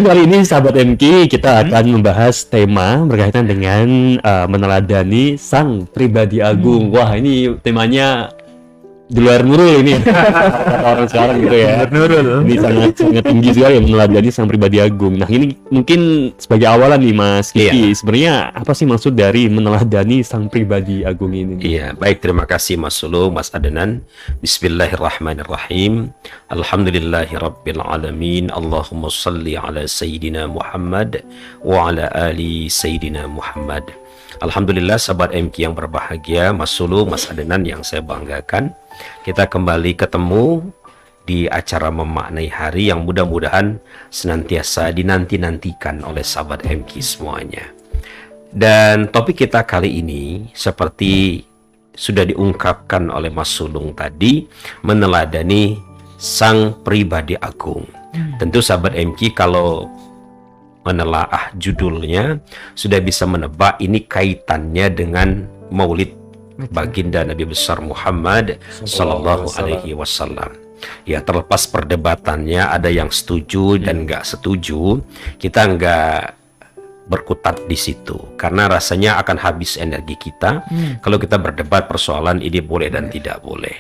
kali ini sahabat MK kita akan membahas tema berkaitan dengan meneladani sang pribadi agung. Wah, ini temanya di luar Nurul ini kata orang sekarang gitu ya. Nurul. Ini sangat tinggi sekali ya, meneladani sang pribadi agung. Nah, ini mungkin sebagai awalan nih Mas Kiki, sebenarnya apa sih maksud dari meneladani sang pribadi agung ini? Iya, baik, terima kasih Mas Sulu, Mas Adnan. Bismillahirrahmanirrahim. Alhamdulillahirabbil alamin. Allahumma shalli ala sayyidina Muhammad wa ala ali sayyidina Muhammad. Alhamdulillah sahabat MK yang berbahagia, Mas Sulu, Mas Adnan yang saya banggakan, kita kembali ketemu di acara memaknai hari yang mudah-mudahan senantiasa dinanti-nantikan oleh sahabat MK semuanya. Dan topik kita kali ini seperti sudah diungkapkan oleh Mas Sulung tadi, meneladani sang pribadi agung. Tentu sahabat MK kalau menelaah judulnya sudah bisa menebak ini kaitannya dengan Maulid baginda Nabi besar Muhammad sallallahu alaihi wasallam. Ya, terlepas perdebatannya ada yang setuju dan nggak setuju, kita nggak berkutat di situ karena rasanya akan habis energi kita kalau kita berdebat persoalan ini boleh dan tidak boleh.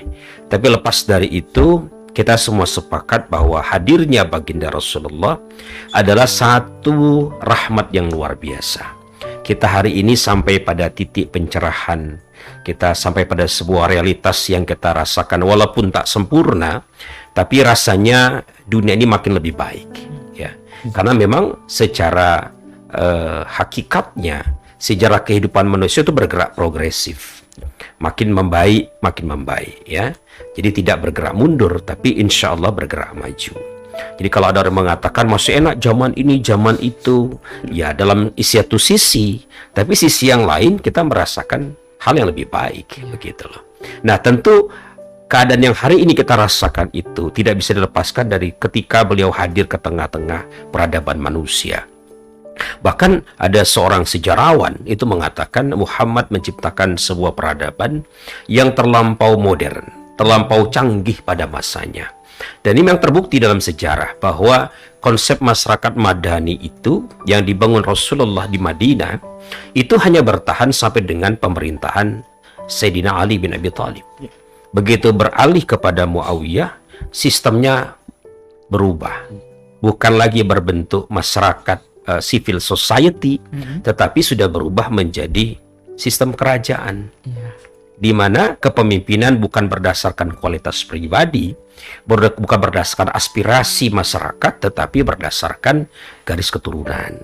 Tapi lepas dari itu, kita semua sepakat bahwa hadirnya baginda Rasulullah adalah satu rahmat yang luar biasa. Kita hari ini sampai pada titik pencerahan, kita sampai pada sebuah realitas yang kita rasakan walaupun tak sempurna, tapi rasanya dunia ini makin lebih baik, ya. Karena memang secara hakikatnya sejarah kehidupan manusia itu bergerak progresif, makin membaik, ya. Jadi tidak bergerak mundur, tapi insya Allah bergerak maju. Jadi kalau ada orang mengatakan masih enak zaman ini, zaman itu, ya dalam satu sisi, tapi sisi yang lain kita merasakan hal yang lebih baik, begitu loh. Nah, tentu keadaan yang hari ini kita rasakan itu tidak bisa dilepaskan dari ketika beliau hadir ke tengah-tengah peradaban manusia. Bahkan ada seorang sejarawan itu mengatakan Muhammad menciptakan sebuah peradaban yang terlampau modern, terlampau canggih pada masanya. Dan ini memang terbukti dalam sejarah bahwa konsep masyarakat Madani itu yang dibangun Rasulullah di Madinah itu hanya bertahan sampai dengan pemerintahan Sayyidina Ali bin Abi Thalib. Begitu beralih kepada Muawiyah, sistemnya berubah. Bukan lagi berbentuk masyarakat civil society, tetapi sudah berubah menjadi sistem kerajaan, di mana kepemimpinan bukan berdasarkan kualitas pribadi, bukan berdasarkan aspirasi masyarakat, tetapi berdasarkan garis keturunan.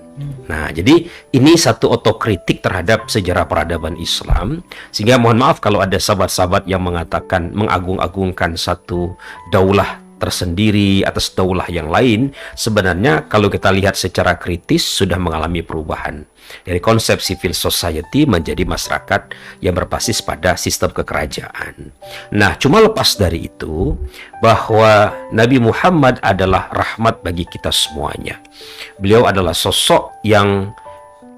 Nah, jadi ini satu otokritik terhadap sejarah peradaban Islam, sehingga mohon maaf kalau ada sahabat-sahabat yang mengatakan mengagung-agungkan satu daulah tersendiri atas daulah yang lain. Sebenarnya kalau kita lihat secara kritis sudah mengalami perubahan dari konsep civil society menjadi masyarakat yang berbasis pada sistem kekerajaan. Nah, cuma lepas dari itu bahwa Nabi Muhammad adalah rahmat bagi kita semuanya. Beliau adalah sosok yang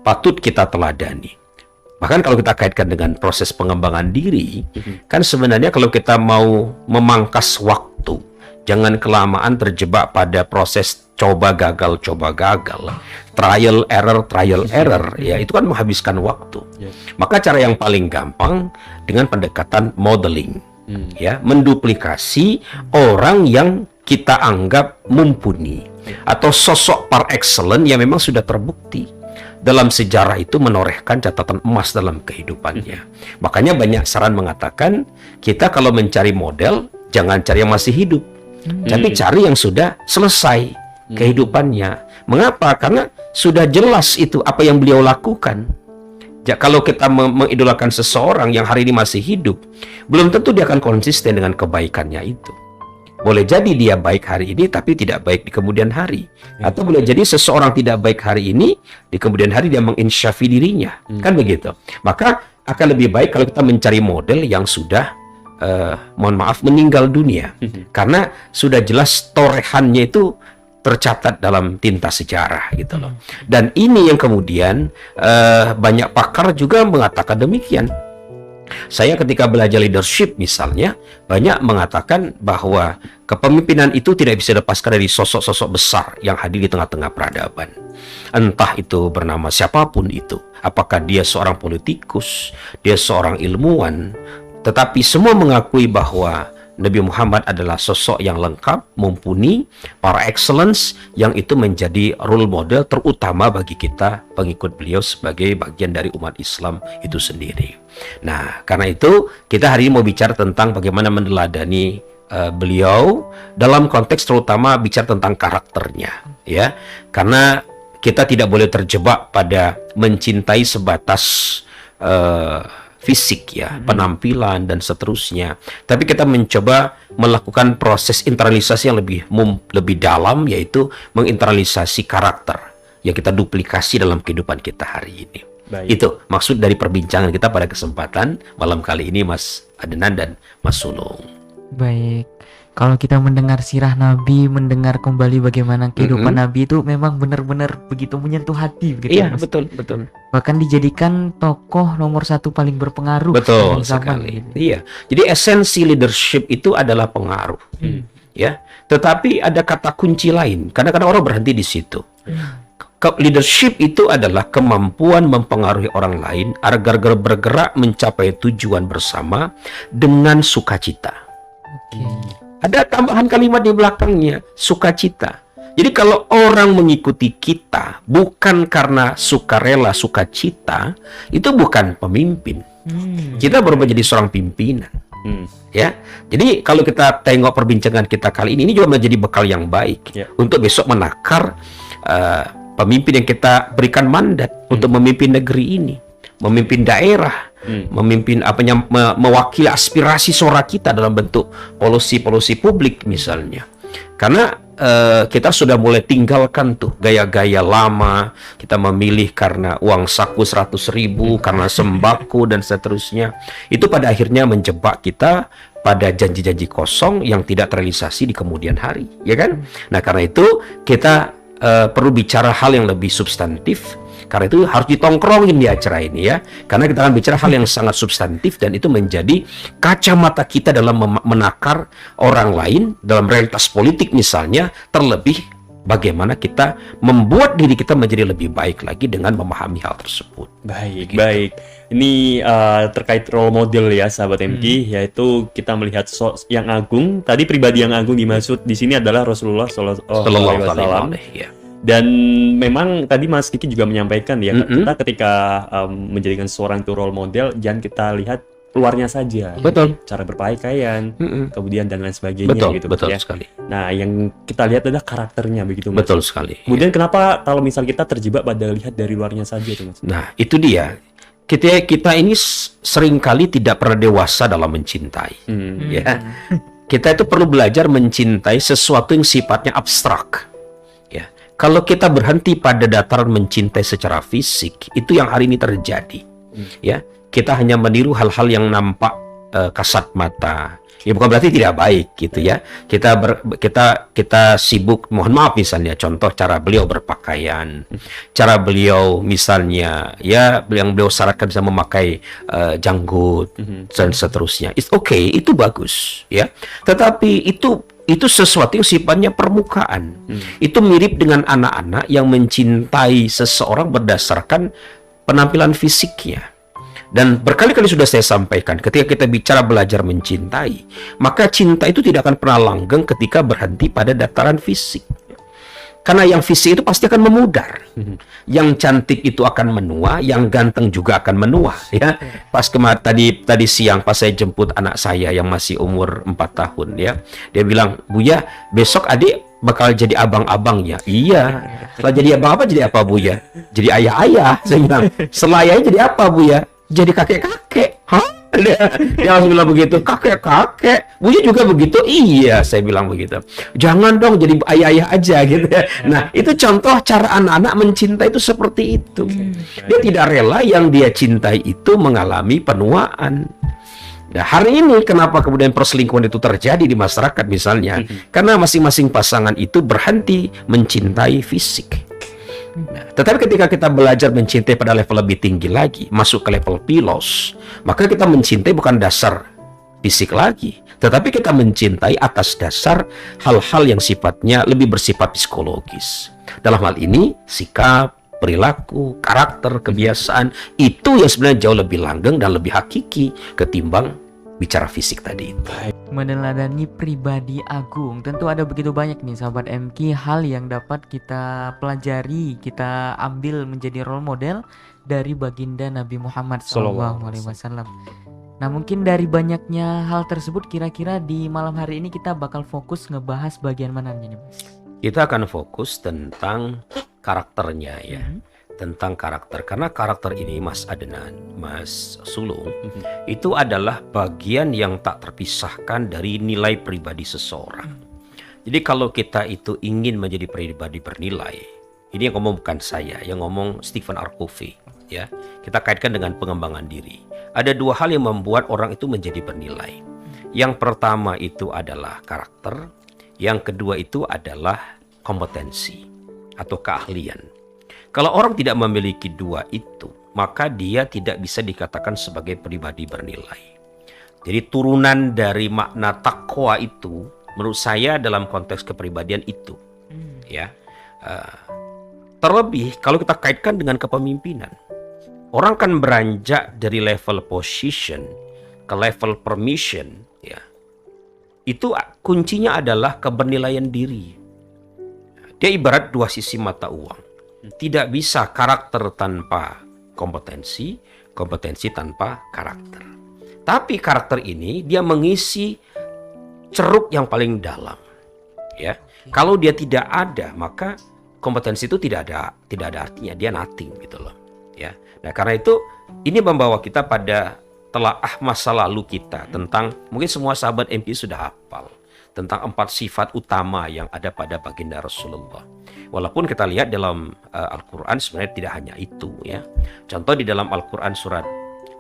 patut kita teladani. Bahkan kalau kita kaitkan dengan proses pengembangan diri, kan sebenarnya kalau kita mau memangkas waktu, jangan kelamaan terjebak pada proses coba gagal, trial error, ya itu kan menghabiskan waktu. Maka cara yang paling gampang dengan pendekatan modeling, ya, menduplikasi orang yang kita anggap mumpuni atau sosok par excellence yang memang sudah terbukti dalam sejarah itu menorehkan catatan emas dalam kehidupannya. Makanya banyak saran mengatakan kita kalau mencari model jangan cari yang masih hidup, tapi cari yang sudah selesai kehidupannya. Mengapa? Karena sudah jelas itu apa yang beliau lakukan. Kalau kita mengidolakan seseorang yang hari ini masih hidup, belum tentu dia akan konsisten dengan kebaikannya itu. Boleh jadi dia baik hari ini tapi tidak baik di kemudian hari. Atau boleh jadi seseorang tidak baik hari ini, di kemudian hari dia menginsyafi dirinya. Kan begitu. Maka akan lebih baik kalau kita mencari model yang sudah mohon maaf meninggal dunia, karena sudah jelas torehannya itu tercatat dalam tinta sejarah gitu loh. Dan ini yang kemudian banyak pakar juga mengatakan demikian. Saya ketika belajar leadership misalnya, banyak mengatakan bahwa kepemimpinan itu tidak bisa dilepaskan dari sosok-sosok besar yang hadir di tengah-tengah peradaban. Entah itu bernama siapapun itu, apakah dia seorang politikus, dia seorang ilmuwan, tetapi semua mengakui bahwa Nabi Muhammad adalah sosok yang lengkap, mumpuni, para excellence, yang itu menjadi role model terutama bagi kita pengikut beliau sebagai bagian dari umat Islam itu sendiri. Nah, karena itu kita hari ini mau bicara tentang bagaimana meneladani beliau dalam konteks terutama bicara tentang karakternya, ya. Karena kita tidak boleh terjebak pada mencintai sebatas fisik ya, penampilan dan seterusnya. Tapi kita mencoba melakukan proses internalisasi yang lebih dalam, yaitu menginternalisasi karakter yang kita duplikasi dalam kehidupan kita hari ini. Baik. Itu maksud dari perbincangan kita pada kesempatan malam kali ini, Mas Adnan dan Mas Sulung. Baik. Kalau kita mendengar sirah Nabi, mendengar kembali bagaimana kehidupan Nabi itu memang benar-benar begitu menyentuh hati, begitu, Iya, Mas. betul. Bahkan dijadikan tokoh nomor 1 paling berpengaruh. Betul dalam zaman sekali. ini. Iya. Jadi esensi leadership itu adalah pengaruh. Ya. Tetapi ada kata kunci lain. Kadang-kadang orang berhenti di situ. Leadership itu adalah kemampuan mempengaruhi orang lain agar bergerak mencapai tujuan bersama dengan sukacita. Oke. Ada tambahan kalimat di belakangnya, sukacita. Jadi kalau orang mengikuti kita bukan karena sukarela, sukacita, itu bukan pemimpin. Kita baru menjadi seorang pimpinan. Ya. Jadi kalau kita tengok perbincangan kita kali ini juga menjadi bekal yang baik untuk besok menakar pemimpin yang kita berikan mandat untuk memimpin negeri ini, memimpin daerah, memimpin mewakili aspirasi suara kita dalam bentuk polusi publik misalnya. Karena kita sudah mulai tinggalkan tuh gaya-gaya lama, kita memilih karena uang saku 100.000, karena sembako dan seterusnya. Itu pada akhirnya menjebak kita pada janji-janji kosong yang tidak terrealisasi di kemudian hari, ya kan? Nah, karena itu kita perlu bicara hal yang lebih substantif. Karena itu harus ditongkrongin di acara ini ya. Karena kita akan bicara hal yang sangat substantif dan itu menjadi kacamata kita dalam menakar orang lain dalam realitas politik misalnya, terlebih bagaimana kita membuat diri kita menjadi lebih baik lagi dengan memahami hal tersebut. Baik, baik. Ini terkait role model ya, sahabat MK, yaitu kita melihat yang agung. Tadi pribadi yang agung dimaksud di sini adalah Rasulullah Sallallahu Alaihi Wasallam. Dan memang tadi Mas Kiki juga menyampaikan ya, kita ketika menjadikan seorang itu role model, jangan kita lihat luarnya saja. Betul. Cara berpakaian, kemudian dan lain sebagainya gitu. Betul ya. Sekali. Nah, yang kita lihat adalah karakternya begitu, Mas. Betul sekali. Kemudian kenapa kalau misal kita terjebak pada lihat dari luarnya saja tuh, Mas? Nah, itu dia. Kita ini seringkali tidak pernah dewasa dalam mencintai. Ya. Kita itu perlu belajar mencintai sesuatu yang sifatnya abstrak. Ya. Kalau kita berhenti pada dataran mencintai secara fisik, itu yang hari ini terjadi. Ya. Kita hanya meniru hal-hal yang nampak kasat mata. Ya bukan berarti tidak baik gitu ya. Kita sibuk, mohon maaf misalnya contoh cara beliau berpakaian, cara beliau misalnya ya yang beliau syaratkan bisa memakai janggut dan seterusnya. It's okay, itu bagus ya. Tetapi itu sesuatu yang sifatnya permukaan. Itu mirip dengan anak-anak yang mencintai seseorang berdasarkan penampilan fisiknya. Dan berkali-kali sudah saya sampaikan, ketika kita bicara belajar mencintai, maka cinta itu tidak akan pernah langgeng ketika berhenti pada dataran fisik. Karena yang fisik itu pasti akan memudar. Yang cantik itu akan menua, yang ganteng juga akan menua. Ya, pas tadi siang pas saya jemput anak saya yang masih umur 4 tahun, ya, dia bilang, "Buya, besok adik bakal jadi abang-abangnya." Iya. Setelah jadi abang apa jadi apa, Buya? Jadi ayah-ayah. Saya bilang, setelah ayahnya jadi apa, Buya? Jadi kakek-kakek. Hah? Dia langsung bilang begitu. Kakek-kakek. Buya juga begitu? Iya, saya bilang begitu. Jangan dong jadi ayah-ayah aja gitu ya. Nah, itu contoh cara anak-anak mencintai itu seperti itu. Dia tidak rela yang dia cintai itu mengalami penuaan. Nah, hari ini kenapa kemudian perselingkuhan itu terjadi di masyarakat misalnya? Karena masing-masing pasangan itu berhenti mencintai fisik. Nah, tetapi ketika kita belajar mencintai pada level lebih tinggi lagi, masuk ke level philos, maka kita mencintai bukan dasar fisik lagi, tetapi kita mencintai atas dasar hal-hal yang sifatnya lebih bersifat psikologis. Dalam hal ini, sikap, perilaku, karakter, kebiasaan, itu yang sebenarnya jauh lebih langgeng dan lebih hakiki ketimbang bicara fisik tadi itu. Meneladani pribadi agung, tentu ada begitu banyak nih sahabat MK hal yang dapat kita pelajari, kita ambil menjadi role model dari baginda Nabi Muhammad SAW. Nah, mungkin dari banyaknya hal tersebut, kira-kira di malam hari ini kita bakal fokus ngebahas bagian mana nih, Mas? Kita akan fokus tentang karakternya ya. Tentang karakter, karena karakter ini Mas Adnan, Mas Sulung, itu adalah bagian yang tak terpisahkan dari nilai pribadi seseorang. Jadi kalau kita itu ingin menjadi pribadi bernilai, ini yang ngomong bukan saya, yang ngomong Stephen R. Covey ya. Kita kaitkan dengan pengembangan diri. Ada dua hal yang membuat orang itu menjadi bernilai. Yang pertama itu adalah karakter, yang kedua itu adalah kompetensi atau keahlian. Kalau orang tidak memiliki dua itu, maka dia tidak bisa dikatakan sebagai pribadi bernilai. Jadi turunan dari makna takwa itu, menurut saya dalam konteks kepribadian itu, ya. Terlebih kalau kita kaitkan dengan kepemimpinan, orang kan beranjak dari level position ke level permission, ya. Itu kuncinya adalah kebernilaian diri. Dia ibarat dua sisi mata uang. Tidak bisa karakter tanpa kompetensi, kompetensi tanpa karakter. Tapi karakter ini dia mengisi ceruk yang paling dalam. Ya, kalau dia tidak ada, maka kompetensi itu tidak ada artinya, dia nothing gitu loh. Ya, nah karena itu ini membawa kita pada telaah masa lalu kita tentang, mungkin semua sahabat MP sudah hafal tentang 4 sifat utama yang ada pada baginda Rasulullah. Walaupun kita lihat dalam Al-Quran sebenarnya tidak hanya itu ya. Contoh di dalam Al-Quran surat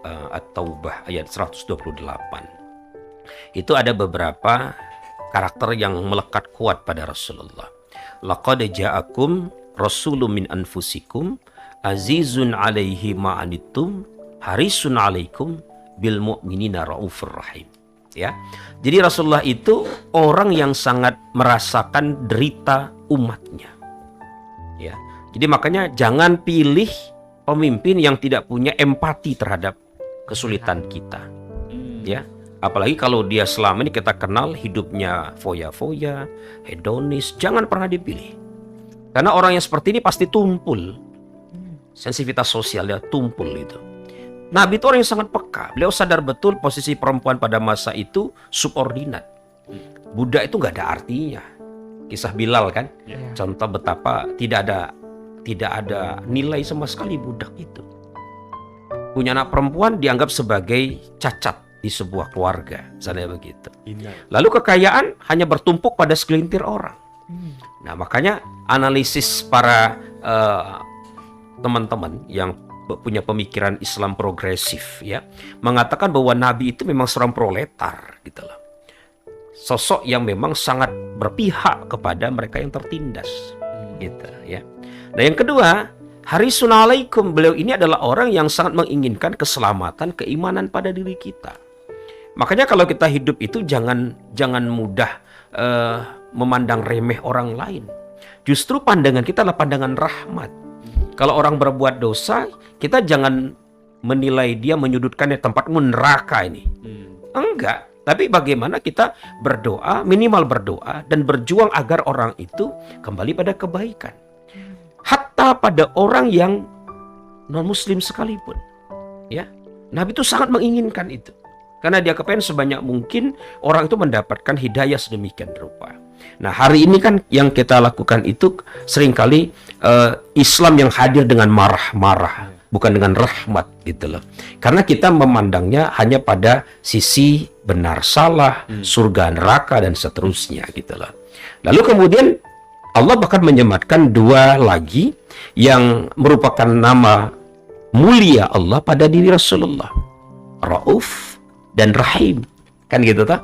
At-Taubah ayat 128. Itu ada beberapa karakter yang melekat kuat pada Rasulullah. Laqad ja'akum rasulun min anfusikum azizun 'alaihi ma anittum harisun 'alaikum bil mu'minina raufur rahim. Ya. Jadi Rasulullah itu orang yang sangat merasakan derita umatnya. Ya. Jadi makanya jangan pilih pemimpin yang tidak punya empati terhadap kesulitan kita. Ya. Apalagi kalau dia selama ini kita kenal hidupnya foya-foya, hedonis, jangan pernah dipilih. Karena orang yang seperti ini pasti tumpul. Sensitivitas sosialnya tumpul itu. Nabi itu orang yang sangat peka. Beliau sadar betul posisi perempuan pada masa itu subordinat. Budak itu nggak ada artinya. Kisah Bilal kan, contoh betapa tidak ada nilai sama sekali budak itu. Punya anak perempuan dianggap sebagai cacat di sebuah keluarga, misalnya begitu. Lalu kekayaan hanya bertumpuk pada segelintir orang. Nah makanya analisis para teman-teman yang punya pemikiran Islam progresif ya mengatakan bahwa Nabi itu memang seorang proletar gitu loh. Sosok yang memang sangat berpihak kepada mereka yang tertindas gitu ya. Nah yang kedua, harisun 'alaikum, beliau ini adalah orang yang sangat menginginkan keselamatan, keimanan pada diri kita. Makanya kalau kita hidup itu jangan mudah memandang remeh orang lain. Justru pandangan kita adalah pandangan rahmat. Kalau orang berbuat dosa, kita jangan menilai dia, menyudutkannya tempatmu neraka ini. Enggak. Tapi bagaimana kita berdoa, minimal berdoa, dan berjuang agar orang itu kembali pada kebaikan. Hatta pada orang yang non-muslim sekalipun. Ya, Nabi itu sangat menginginkan itu. Karena dia kepengen sebanyak mungkin orang itu mendapatkan hidayah sedemikian rupa. Nah hari ini kan yang kita lakukan itu seringkali Islam yang hadir dengan marah-marah, bukan dengan rahmat gitu loh. Karena kita memandangnya hanya pada sisi benar salah, surga neraka dan seterusnya gitu loh. Lalu kemudian Allah bahkan menyematkan dua lagi yang merupakan nama mulia Allah pada diri Rasulullah, Rauf dan Rahim. Kan gitu tak?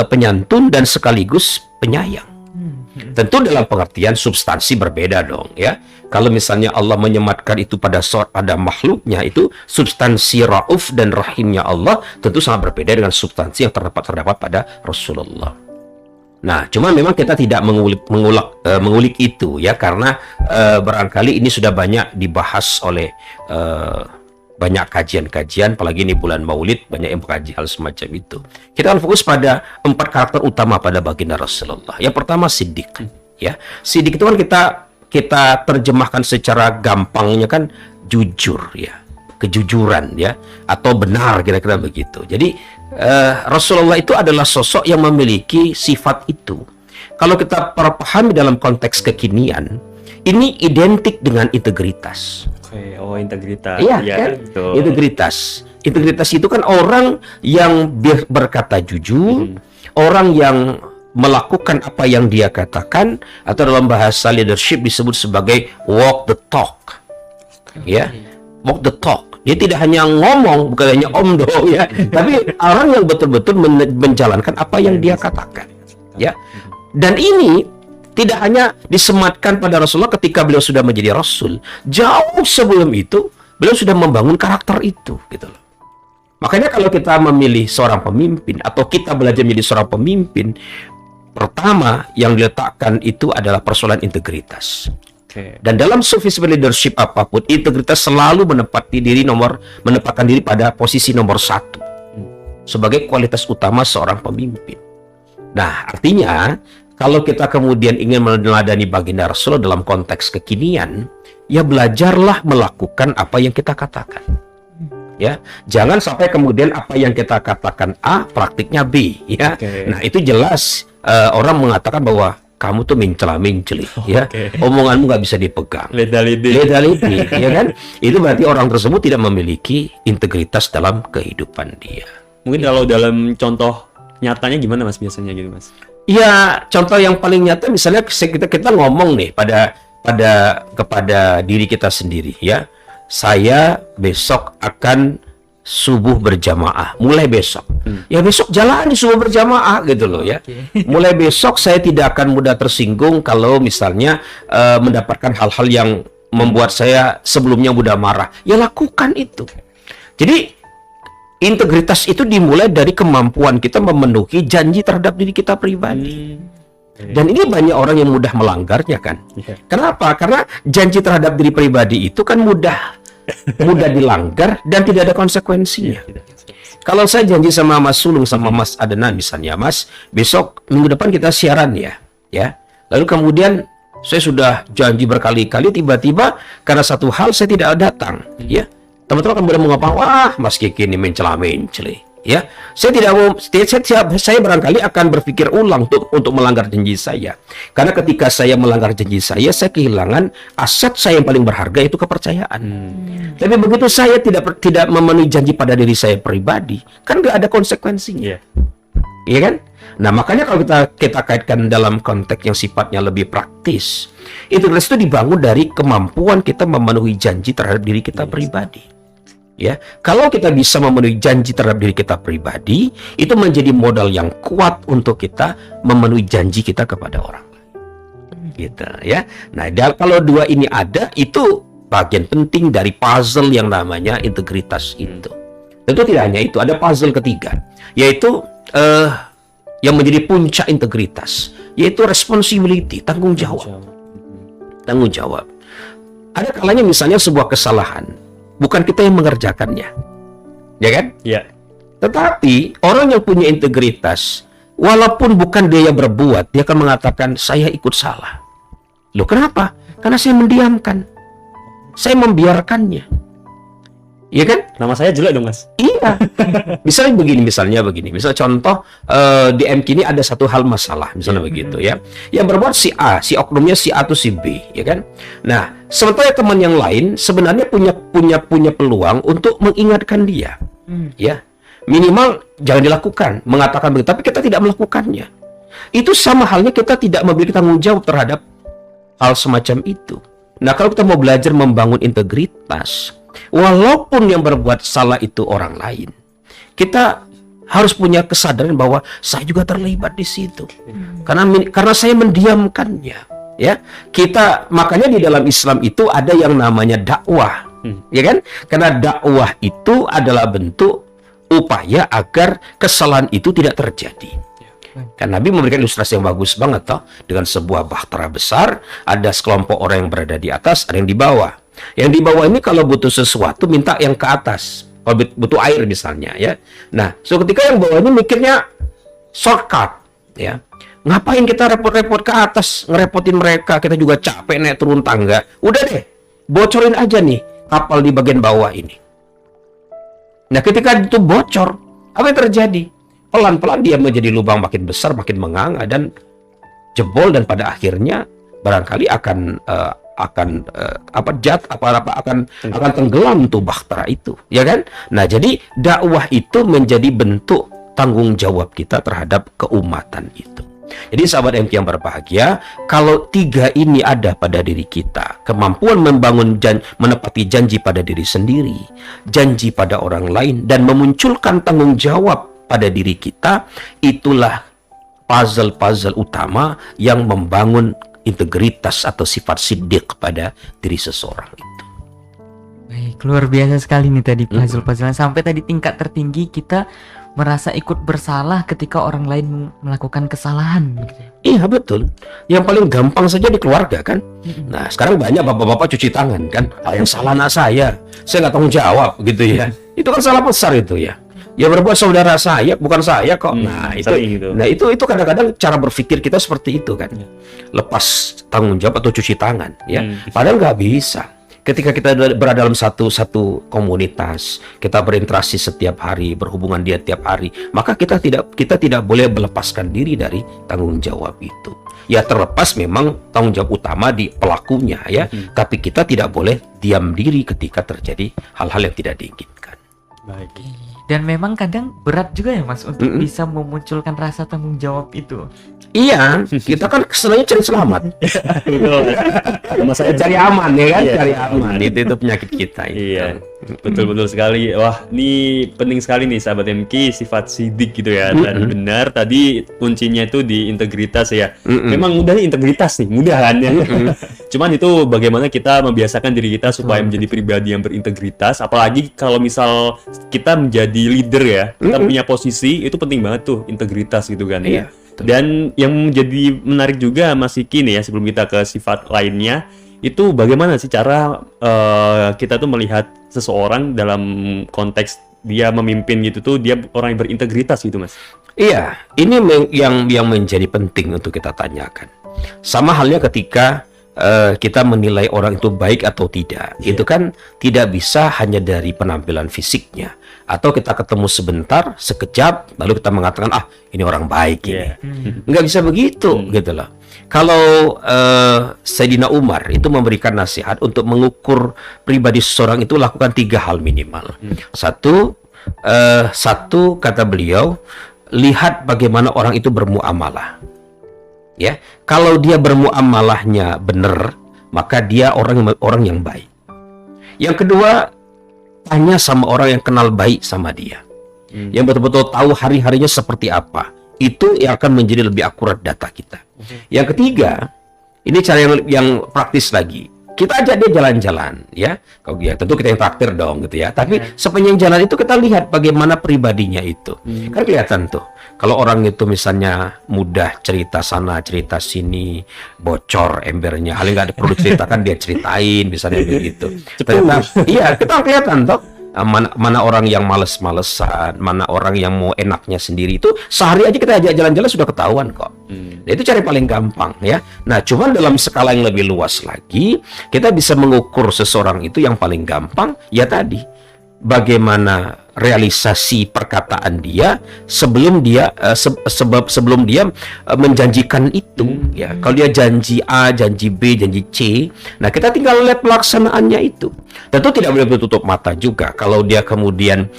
Penyantun dan sekaligus penyayang. Tentu dalam pengertian substansi berbeda dong ya. Kalau misalnya Allah menyematkan itu pada makhluknya, itu substansi Rauf dan Rahimnya Allah tentu sangat berbeda dengan substansi yang terdapat pada Rasulullah. Nah, cuma memang kita tidak mengulik itu ya, karena barangkali ini sudah banyak dibahas oleh banyak kajian-kajian, apalagi ini bulan Maulid banyak yang mengkaji hal semacam itu. Kita akan fokus pada 4 karakter utama pada baginda Rasulullah. Yang pertama Siddiq, ya. Siddiq itu kan kita terjemahkan secara gampangnya kan jujur ya, kejujuran ya, atau benar kira-kira begitu. Jadi Rasulullah itu adalah sosok yang memiliki sifat itu. Kalau kita pahami dalam konteks kekinian, ini identik dengan integritas. Oke, oh integritas. Iya, ya, kan? betul. Integritas. Integritas itu kan orang yang berkata jujur, orang yang melakukan apa yang dia katakan, atau dalam bahasa leadership disebut sebagai walk the talk. Ya, walk the talk. Dia tidak hanya ngomong, bukan hanya omdo ya, tapi orang yang betul-betul menjalankan apa yang dia katakan. Ya. Dan ini tidak hanya disematkan pada Rasulullah ketika beliau sudah menjadi Rasul. Jauh sebelum itu, beliau sudah membangun karakter itu, gitu loh. Makanya kalau kita memilih seorang pemimpin, atau kita belajar menjadi seorang pemimpin, pertama yang diletakkan itu adalah persoalan integritas. Dan dalam sufisme leadership apapun, integritas selalu menempatkan diri pada posisi nomor 1 sebagai kualitas utama seorang pemimpin. Nah, artinya kalau kita kemudian ingin meneladani baginda Rasulullah dalam konteks kekinian, ya belajarlah melakukan apa yang kita katakan. Ya, jangan sampai kemudian apa yang kita katakan A, praktiknya B. Ya, nah itu jelas orang mengatakan bahwa kamu tuh mencela-menceli, ya. Omonganmu nggak bisa dipegang. Leda-ledi, ya kan? Itu berarti orang tersebut tidak memiliki integritas dalam kehidupan dia. Mungkin kalau dalam contoh nyatanya gimana Mas biasanya gitu Mas? Ya, contoh yang paling nyata misalnya kita ngomong nih kepada diri kita sendiri, ya. Saya besok akan subuh berjamaah, mulai besok. Ya besok jalani subuh berjamaah gitu loh ya. Mulai besok saya tidak akan mudah tersinggung kalau misalnya mendapatkan hal-hal yang membuat saya sebelumnya mudah marah. Ya lakukan itu. Jadi integritas itu dimulai dari kemampuan kita memenuhi janji terhadap diri kita pribadi. Dan ini banyak orang yang mudah melanggarnya kan. Kenapa? Karena janji terhadap diri pribadi itu kan mudah dilanggar dan tidak ada konsekuensinya. Kalau saya janji sama Mas Sulung sama Mas Adnan misalnya, Mas, besok minggu depan kita siaran ya. Lalu kemudian saya sudah janji berkali-kali, tiba-tiba karena satu hal saya tidak datang, ya. Teman-teman akan boleh mengapa, wah, Mas Kiki ini mencela-menceli. Ya, saya barangkali akan berpikir ulang untuk melanggar janji saya. Karena ketika saya melanggar janji saya kehilangan aset saya yang paling berharga, itu kepercayaan. Tapi begitu saya tidak memenuhi janji pada diri saya pribadi, kan nggak ada konsekuensinya. Iya kan? Nah, makanya kalau kita kaitkan dalam konteks yang sifatnya lebih praktis, integritas itu dibangun dari kemampuan kita memenuhi janji terhadap diri kita pribadi. Ya, kalau kita bisa memenuhi janji terhadap diri kita pribadi, itu menjadi modal yang kuat untuk kita memenuhi janji kita kepada orang lain. Gitu ya. Nah, kalau dua ini ada, itu bagian penting dari puzzle yang namanya integritas itu. Tentu tidak hanya itu, ada puzzle ketiga, yaitu yang menjadi puncak integritas, yaitu responsibility, tanggung jawab. Tanggung jawab. Ada kalanya misalnya sebuah kesalahan, bukan kita yang mengerjakannya, ya kan? Iya. Tetapi orang yang punya integritas, walaupun bukan dia yang berbuat, dia akan mengatakan saya ikut salah. Loh kenapa? Karena saya mendiamkan, saya membiarkannya, ya kan? Nama saya jelek dong Mas. Iya. Misalnya begini. Misal contoh di MK ini ada satu hal masalah, misalnya begitu ya. Yang berbuat si A, si oknumnya si A atau si B, ya kan? Nah, sementara teman yang lain sebenarnya punya peluang untuk mengingatkan dia, ya. Minimal jangan dilakukan, mengatakan begitu, tapi kita tidak melakukannya. Itu sama halnya kita tidak memiliki tanggung jawab terhadap hal semacam itu. Nah, kalau kita mau belajar membangun integritas, walaupun yang berbuat salah itu orang lain, kita harus punya kesadaran bahwa saya juga terlibat di situ. Karena saya mendiamkannya, ya. Makanya di dalam Islam itu ada yang namanya dakwah, ya kan? Karena dakwah itu adalah bentuk upaya agar kesalahan itu tidak terjadi. Kan Nabi memberikan ilustrasi yang bagus banget toh, dengan sebuah bahtera besar, ada sekelompok orang yang berada di atas, ada yang di bawah. Yang di bawah ini kalau butuh sesuatu minta yang ke atas. Kalau butuh air misalnya, ya. Nah, ketika yang bawah ini mikirnya shortcut, ya. Ngapain kita repot-repot ke atas, ngerepotin mereka, kita juga capek naik turun tangga. Udah deh, bocorin aja nih kapal di bagian bawah ini. Nah, ketika itu bocor, apa yang terjadi? Pelan-pelan dia menjadi lubang makin besar, makin menganga dan jebol, dan pada akhirnya barangkali akan tenggelam tuh bahtera itu, ya kan? Nah, jadi dakwah itu menjadi bentuk tanggung jawab kita terhadap keumatan itu. Jadi sahabat MK yang berbahagia, kalau 3 ini ada pada diri kita, kemampuan menepati janji pada diri sendiri, janji pada orang lain, dan memunculkan tanggung jawab pada diri kita, itulah puzzle utama yang membangun integritas atau sifat siddiq pada diri seseorang itu. Baik, luar biasa sekali nih tadi puzzle-puzzle. Sampai tadi tingkat tertinggi kita merasa ikut bersalah ketika orang lain melakukan kesalahan. Iya, betul. Yang paling gampang saja di keluarga kan. Nah, sekarang banyak bapak-bapak cuci tangan kan. Yang salah anak saya nggak tanggung jawab gitu ya. Itu kan salah besar itu ya. Ya berbuat saudara saya, bukan saya kok. Itu kadang-kadang cara berpikir kita seperti itu kan. Lepas tanggung jawab atau cuci tangan, ya. Padahal nggak bisa. Ketika kita berada dalam satu komunitas, kita berinteraksi setiap hari, berhubungan dia tiap hari, maka kita tidak boleh melepaskan diri dari tanggung jawab itu. Ya, terlepas memang tanggung jawab utama di pelakunya, ya. Tapi kita tidak boleh diam diri ketika terjadi hal-hal yang tidak diinginkan. Baik. Dan memang kadang berat juga ya Mas untuk bisa memunculkan rasa tanggung jawab itu. Iya, kita kan kesenangannya cari selamat. Sama saya cari aman ya kan, cari aman. Itu penyakit kita itu. Iya, betul sekali. Wah, ini penting sekali nih sahabat MK, sifat sidik gitu ya. Dan benar tadi kuncinya itu di integritas ya. Memang mudah nih integritas nih, mudah kan ya. Cuman itu bagaimana kita membiasakan diri kita supaya menjadi pribadi yang berintegritas. Apalagi kalau misal kita menjadi leader ya, kita punya posisi, itu penting banget tuh integritas gitu kan ya. Dan yang menjadi menarik juga Mas Iki nih ya, sebelum kita ke sifat lainnya, itu bagaimana sih cara kita tuh melihat seseorang dalam konteks dia memimpin gitu tuh, dia orang yang berintegritas gitu Mas? Iya, ini yang menjadi penting untuk kita tanyakan. Sama halnya ketika kita menilai orang itu baik atau tidak. Itu kan tidak bisa hanya dari penampilan fisiknya. Atau kita ketemu sebentar, sekejap, lalu kita mengatakan, ini orang baik ini. Nggak bisa begitu, gitu loh. Kalau Sayyidina Umar itu memberikan nasihat untuk mengukur pribadi seseorang itu, lakukan 3 hal minimal. Satu, kata beliau, lihat bagaimana orang itu bermuamalah. Ya, kalau dia bermuamalahnya benar, maka dia orang yang baik. Yang kedua, tanya sama orang yang kenal baik sama dia, yang betul-betul tahu hari-harinya seperti apa. Itu yang akan menjadi lebih akurat data kita. Yang ketiga, ini cara yang praktis lagi. Kita ajak dia jalan-jalan, ya. Kalau ya tentu kita yang traktir dong, gitu ya. Tapi sepanjang jalan itu kita lihat bagaimana pribadinya itu. Kan kelihatan tuh. Kalau orang itu misalnya mudah cerita sana, cerita sini, bocor embernya, hal yang nggak perlu ceritakan dia ceritain, misalnya begitu. Ternyata, iya, kita kelihatan toh. Mana orang yang males-malesan, mana orang yang mau enaknya sendiri, itu sehari aja kita ajak jalan-jalan sudah ketahuan kok. Nah, itu cara paling gampang ya. Nah, cuman dalam skala yang lebih luas lagi, kita bisa mengukur seseorang itu yang paling gampang ya tadi, bagaimana realisasi perkataan dia sebelum dia sebelum dia menjanjikan itu ya. Kalau dia janji A, janji B, janji C, nah kita tinggal lihat pelaksanaannya itu. Tentu tidak boleh tutup mata juga kalau dia kemudian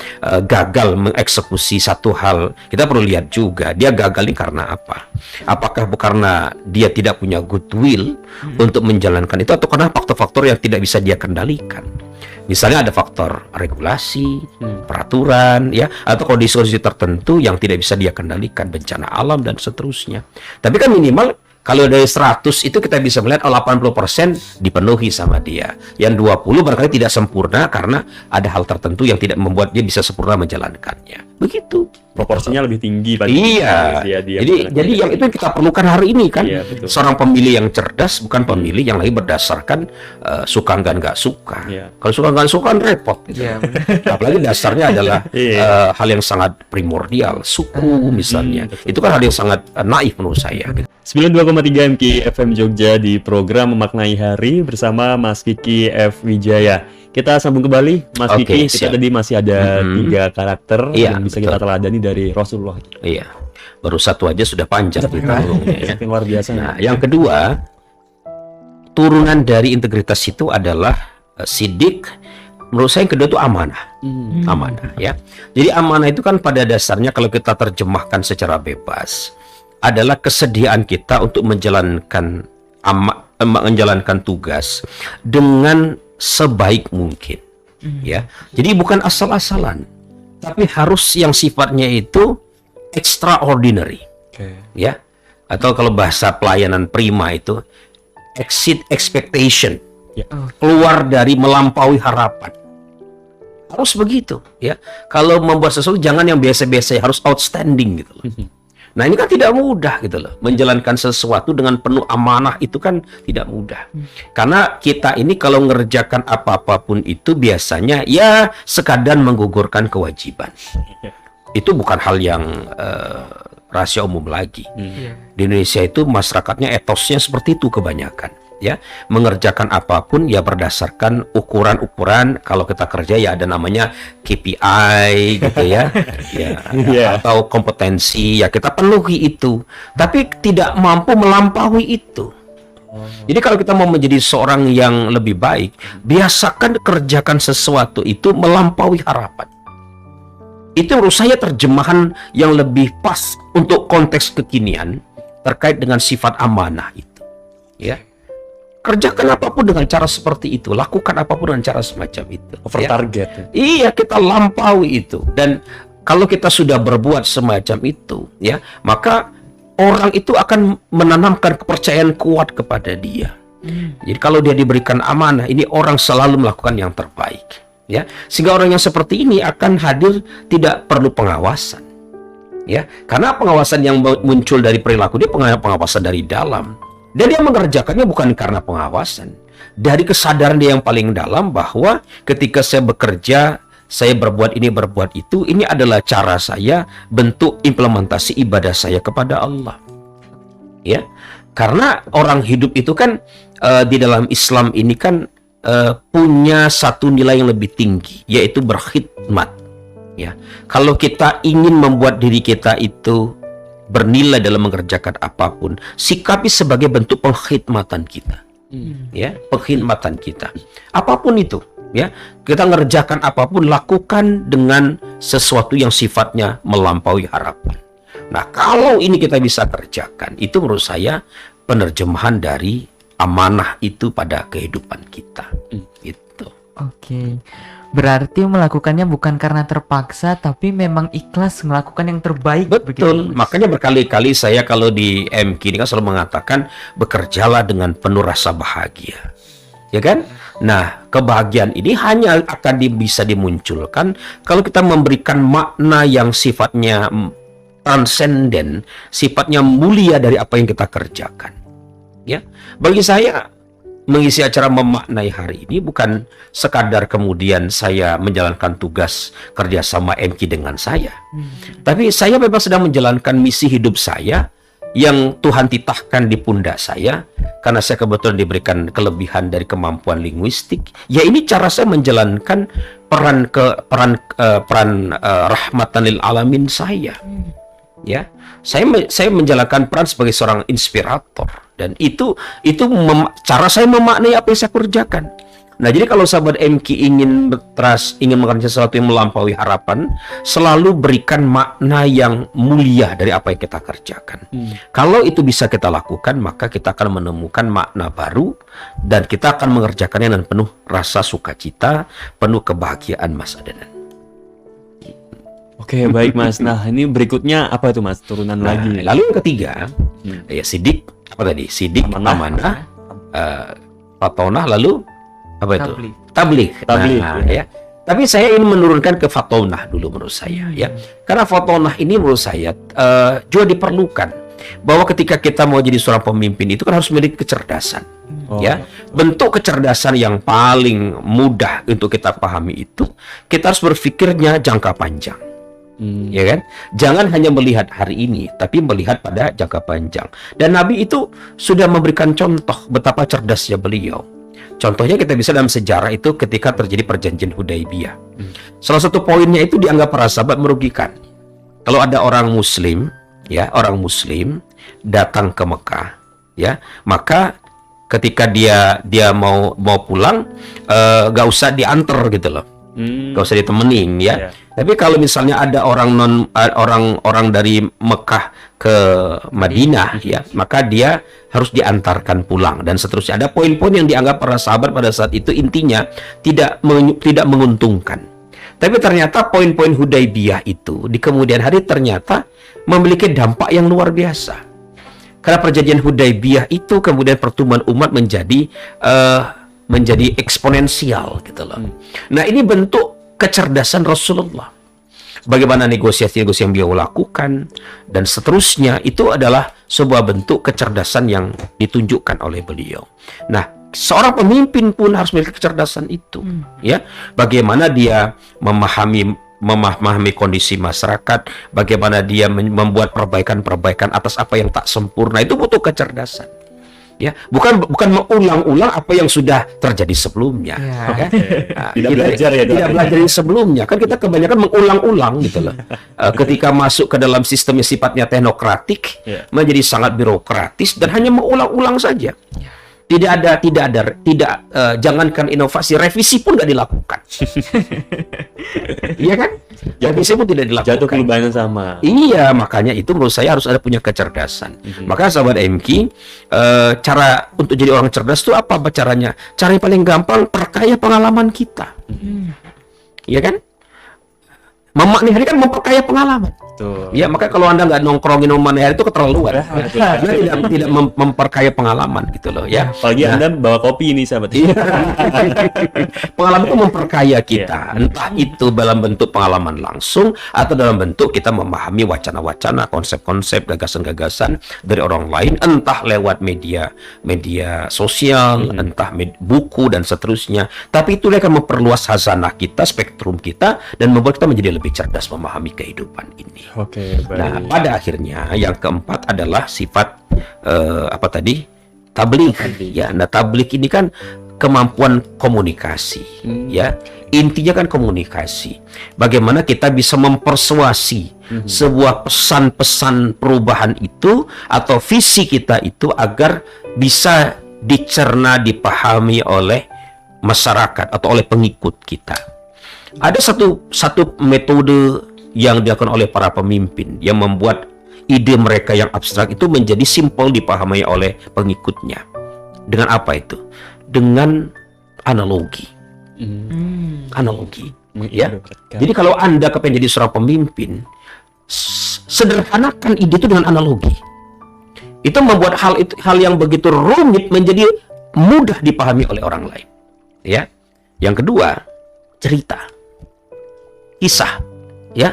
gagal mengeksekusi satu hal. Kita perlu lihat juga dia gagal ini karena apa. Apakah karena dia tidak punya goodwill untuk menjalankan itu, atau karena faktor-faktor yang tidak bisa dia kendalikan. Misalnya ada faktor regulasi, peraturan, ya, atau kondisi-kondisi tertentu yang tidak bisa dia kendalikan, bencana alam dan seterusnya. Tapi kan minimal kalau dari 100 itu kita bisa melihat 80% dipenuhi sama dia. Yang 20 barangkali tidak sempurna karena ada hal tertentu yang tidak membuat dia bisa sempurna menjalankannya. Begitu. Proporsinya lebih tinggi pada Iya. Jadi yang itu yang kita perlukan hari ini kan. Iya, betul. Seorang pemilih yang cerdas, bukan pemilih yang lagi berdasarkan suka nggak suka. Iya. Kalau suka nggak suka kan repot. Gitu. Iya, Apalagi dasarnya adalah Iya. hal yang sangat primordial, suku misalnya. betul. Itu kan hal yang sangat naif menurut saya. Gitu. 92,3 MKI FM Jogja di program Memaknai Hari bersama Mas Kiki F. Wijaya. Kita sambung kembali, Mas Oke, Kiki. Kita siap. tadi masih ada 3 karakter Iya, yang bisa betul. kita teladani dari Rasulullah. Iya. Baru satu aja sudah panjang kita ngomongnya, ya. Saking luar biasa. Nah, yang kedua, turunan dari integritas itu adalah sidik. Menurut saya yang kedua itu amanah. Amanah, ya. Jadi amanah itu kan pada dasarnya kalau kita terjemahkan secara bebas adalah kesediaan kita untuk menjalankan tugas dengan sebaik mungkin, ya. Jadi bukan asal-asalan, tapi harus yang sifatnya itu extraordinary, ya. Atau kalau bahasa pelayanan prima itu exceed expectation, Ya. keluar dari melampaui harapan. Harus begitu, ya. Kalau membuat sesuatu jangan yang biasa-biasa, harus outstanding gitu loh. Nah, ini kan tidak mudah gitu loh. Menjalankan sesuatu dengan penuh amanah itu kan tidak mudah. Karena kita ini kalau mengerjakan apa-apapun itu biasanya ya sekadar menggugurkan kewajiban. Itu bukan hal yang rahasia umum lagi. Iya. Di Indonesia itu masyarakatnya etosnya seperti itu kebanyakan, ya. Mengerjakan apapun ya berdasarkan ukuran-ukuran. Kalau kita kerja ya ada namanya KPI gitu ya. Iya. Atau kompetensi ya kita penuhi itu. Tapi tidak mampu melampaui itu. Jadi kalau kita mau menjadi seorang yang lebih baik, biasakan kerjakan sesuatu itu melampaui harapan. Itu menurut saya terjemahan yang lebih pas untuk konteks kekinian terkait dengan sifat amanah itu, ya. Kerjakan apapun dengan cara seperti itu, lakukan apapun dengan cara semacam itu. Over ya. target. Iya, kita lampaui itu. Dan kalau kita sudah berbuat semacam itu, ya, maka orang itu akan menanamkan kepercayaan kuat kepada dia. Jadi kalau dia diberikan amanah, ini orang selalu melakukan yang terbaik. Ya, sehingga orang yang seperti ini akan hadir tidak perlu pengawasan, ya, karena pengawasan yang muncul dari perilaku dia pengawasan dari dalam, dan dia mengerjakannya bukan karena pengawasan, dari kesadaran dia yang paling dalam bahwa ketika saya bekerja, saya berbuat ini berbuat itu, ini adalah cara saya, bentuk implementasi ibadah saya kepada Allah, ya, karena orang hidup itu kan di dalam Islam ini kan punya satu nilai yang lebih tinggi, yaitu berkhidmat, ya. Kalau kita ingin membuat diri kita itu bernilai dalam mengerjakan apapun, sikapi sebagai bentuk pengkhidmatan kita, ya, pengkhidmatan kita, apapun itu, ya. Kita ngerjakan apapun, lakukan dengan sesuatu yang sifatnya melampaui harapan. Nah, kalau ini kita bisa kerjakan, itu menurut saya penerjemahan dari amanah itu pada kehidupan kita. Gitu. Oke. Berarti melakukannya bukan karena terpaksa, tapi memang ikhlas melakukan yang terbaik. Betul. begitu. Makanya berkali-kali saya kalau di MK ini kan selalu mengatakan bekerjalah dengan penuh rasa bahagia. Ya kan? Nah, kebahagiaan ini hanya akan bisa dimunculkan kalau kita memberikan makna yang sifatnya transenden, sifatnya mulia dari apa yang kita kerjakan. Ya, bagi saya mengisi acara memaknai hari ini bukan sekadar kemudian saya menjalankan tugas kerjasama MK dengan saya, tapi saya memang sedang menjalankan misi hidup saya yang Tuhan titahkan di pundak saya karena saya kebetulan diberikan kelebihan dari kemampuan linguistik. Ya, ini cara saya menjalankan peran rahmatan lil alamin saya. Ya, saya menjalankan peran sebagai seorang inspirator, dan itu cara saya memaknai apa yang saya kerjakan. Nah, jadi kalau sahabat MQ ingin mengerjakan sesuatu yang melampaui harapan, selalu berikan makna yang mulia dari apa yang kita kerjakan. Kalau itu bisa kita lakukan, maka kita akan menemukan makna baru dan kita akan mengerjakannya dengan penuh rasa sukacita, penuh kebahagiaan masa depan. Oke, baik Mas. Nah, ini berikutnya apa itu Mas? Turunan lagi. Lalu yang ketiga, ya sidik, apa tadi? Sidik, amanah, fatonah, lalu apa itu? Tabligh. Nah, ya. Tapi saya ingin menurunkan ke fatonah dulu menurut saya, ya. Karena fatonah ini menurut saya juga diperlukan. Bahwa ketika kita mau jadi seorang pemimpin itu kan harus memiliki kecerdasan. Ya, bentuk kecerdasan yang paling mudah untuk kita pahami itu, kita harus berpikirnya jangka panjang. Ya kan? Jangan hanya melihat hari ini, tapi melihat pada jangka panjang. Dan Nabi itu sudah memberikan contoh betapa cerdasnya beliau. Contohnya kita bisa dalam sejarah itu ketika terjadi perjanjian Hudaibiyah. Salah satu poinnya itu dianggap para sahabat merugikan. Kalau ada orang Muslim, ya orang Muslim datang ke Mekah, ya maka ketika dia mau pulang, gak usah diantar gitu loh. Gak usah ditemenin ya. Tapi kalau misalnya ada orang dari Mekah ke Madinah ya, maka dia harus diantarkan pulang dan seterusnya. Ada poin-poin yang dianggap para sahabat pada saat itu intinya tidak menguntungkan. Tapi ternyata poin-poin Hudaibiyah itu di kemudian hari ternyata memiliki dampak yang luar biasa. Karena perjanjian Hudaibiyah itu kemudian pertumbuhan umat menjadi eksponensial gitu loh. Nah, ini bentuk kecerdasan Rasulullah. Bagaimana negosiasi-negosiasi yang beliau lakukan dan seterusnya itu adalah sebuah bentuk kecerdasan yang ditunjukkan oleh beliau. Nah, seorang pemimpin pun harus memiliki kecerdasan itu, ya. Bagaimana dia memahami kondisi masyarakat, bagaimana dia membuat perbaikan-perbaikan atas apa yang tak sempurna, itu butuh kecerdasan. Ya, bukan mengulang-ulang apa yang sudah terjadi sebelumnya. Ya. Nah, tidak belajar dari sebelumnya. Kan kita kebanyakan mengulang-ulang gitu loh. Ketika masuk ke dalam sistem yang sifatnya teknokratik, menjadi sangat birokratis dan hanya mengulang-ulang saja. Jangankan inovasi, revisi pun nggak dilakukan. Iya kan? Revisi pun tidak dilakukan. Jatuh ke lubang yang sama. Iya, makanya itu menurut saya harus ada punya kecerdasan. Maka sahabat MQ, cara untuk jadi orang cerdas itu apa caranya? Cara yang paling gampang, perkaya pengalaman kita. Iya kan? Memaknai hari kan memperkaya pengalaman. Tuh. Ya, maka kalau Anda nggak nongkrongin memaknai hari itu keterlaluan. Karena tidak memperkaya pengalaman gitu loh ya. Apalagi Anda bawa kopi ini sahabat. Pengalaman itu memperkaya kita. Entah itu dalam bentuk pengalaman langsung atau dalam bentuk kita memahami wacana-wacana, konsep-konsep, gagasan-gagasan dari orang lain, entah lewat media sosial, entah buku dan seterusnya. Tapi itu akan memperluas khazanah kita, spektrum kita dan membuat kita menjadi lebih cerdas memahami kehidupan ini. Oke, baik. Nah, pada akhirnya yang keempat adalah sifat tabligh. Ya, nah tabligh ini kan kemampuan komunikasi, ya. Intinya kan komunikasi. Bagaimana kita bisa mempersuasi sebuah pesan-pesan perubahan itu atau visi kita itu agar bisa dicerna, dipahami oleh masyarakat atau oleh pengikut kita. Ada satu metode yang dilakukan oleh para pemimpin yang membuat ide mereka yang abstrak itu menjadi simpel dipahami oleh pengikutnya. Dengan apa itu? Dengan analogi. Analogi. Ya. Jadi kalau Anda kepengen jadi seorang pemimpin, sederhanakan ide itu dengan analogi. Itu membuat hal yang begitu rumit menjadi mudah dipahami oleh orang lain. Ya. Yang kedua, cerita. Kisah, ya.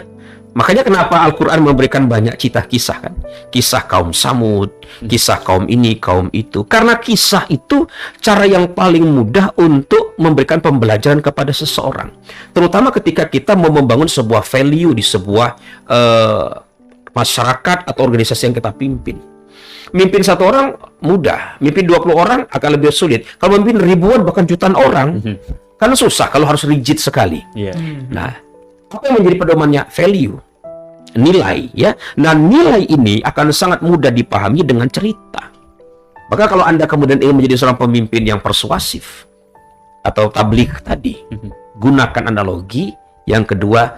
Makanya kenapa Al-Quran memberikan banyak kisah kan? Kisah kaum Samud, kisah kaum ini, kaum itu. Karena kisah itu cara yang paling mudah untuk memberikan pembelajaran kepada seseorang. Terutama ketika kita mau membangun sebuah value di sebuah masyarakat atau organisasi yang kita pimpin. Mimpin satu orang mudah, mimpin 20 orang akan lebih sulit. Kalau mimpin ribuan bahkan jutaan orang, kan susah kalau harus rigid sekali. Nah, apa yang menjadi pedomannya? Value, nilai, ya. Nah, nilai ini akan sangat mudah dipahami dengan cerita. Maka kalau Anda kemudian ingin menjadi seorang pemimpin yang persuasif, atau tabligh tadi. Gunakan analogi. Yang kedua,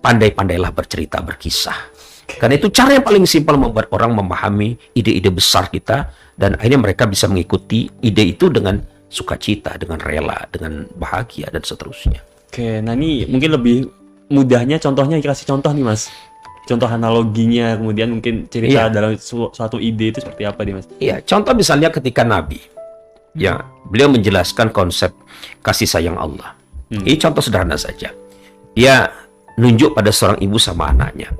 pandai-pandailah bercerita, berkisah. Karena itu cara yang paling simpel membuat orang memahami ide-ide besar kita, dan akhirnya mereka bisa mengikuti ide itu dengan sukacita, dengan rela, dengan bahagia, dan seterusnya. Oke, nah ini mungkin lebih mudahnya contohnya kasih contoh nih Mas. Contoh analoginya, kemudian mungkin cerita dalam suatu ide itu seperti apa nih Mas? Iya, contoh misalnya ketika Nabi, ya beliau menjelaskan konsep kasih sayang Allah. Ini contoh sederhana saja. Dia nunjuk pada seorang ibu sama anaknya.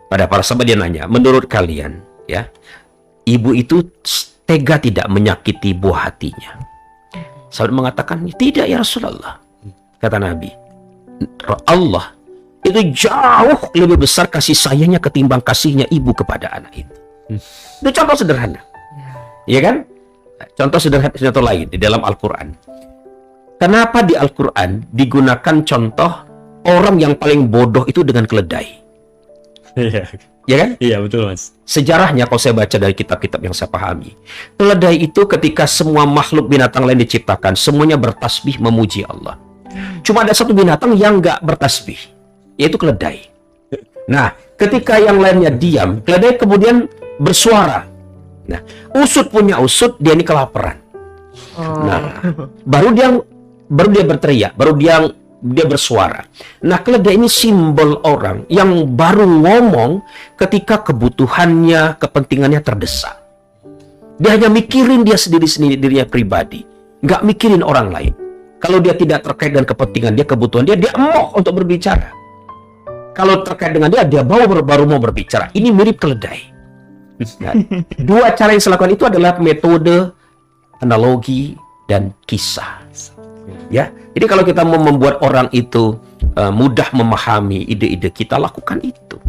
Pada para sahabat dia nanya, menurut kalian, ya, ibu itu tega tidak menyakiti buah hatinya? Sahabat mengatakan, tidak ya Rasulullah. Kata Nabi, Allah itu jauh lebih besar kasih sayangnya ketimbang kasihnya ibu kepada anak itu. Itu contoh sederhana, ya kan? Contoh sederhana, contoh lain di dalam Al-Quran. Kenapa di Al-Quran digunakan contoh orang yang paling bodoh itu dengan keledai? Iya. Ya kan? Iya, betul Mas. Sejarahnya kalau saya baca dari kitab-kitab yang saya pahami, keledai itu ketika semua makhluk binatang lain diciptakan, semuanya bertasbih memuji Allah. Cuma ada satu binatang yang nggak bertasbih, yaitu keledai. Nah, ketika yang lainnya diam, keledai kemudian bersuara. Nah, usut punya usut, dia ini kelaparan. Nah, baru dia berteriak, baru dia bersuara. Nah, keledai ini simbol orang yang baru ngomong ketika kebutuhannya, kepentingannya terdesak. Dia hanya mikirin dia sendiri-sendiri, dirinya pribadi. Nggak mikirin orang lain. Kalau dia tidak terkait dengan kepentingan dia, kebutuhan dia emoh untuk berbicara. Kalau terkait dengan dia baru mau berbicara. Ini mirip keledai. Nah, dua cara yang saya lakukan itu adalah metode, analogi, dan kisah. Ya, jadi kalau kita mau membuat orang itu mudah memahami ide-ide kita, lakukan itu.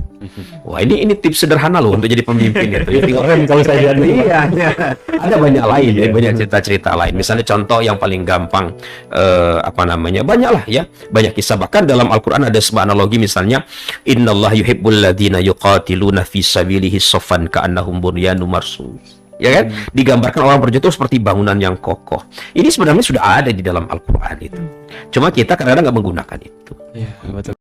Wah, ini tips sederhana loh untuk jadi pemimpin itu. Keren kalau saya lihat. Iya, ada banyak lain, ya, banyak cerita-cerita lain. Misalnya contoh yang paling gampang, banyak lah ya, banyak kisah. Bahkan dalam Al-Quran ada sebuah analogi, misalnya, Innallaha yuhibbul ladzina yuqatiluna fi sabilihi shaffan ka'annahum bunyanun marsus. Ya kan? Digambarkan orang berjatuh seperti bangunan yang kokoh. Ini sebenarnya sudah ada di dalam Al-Quran itu. Cuma kita kadang-kadang nggak menggunakan itu. Iya, betul.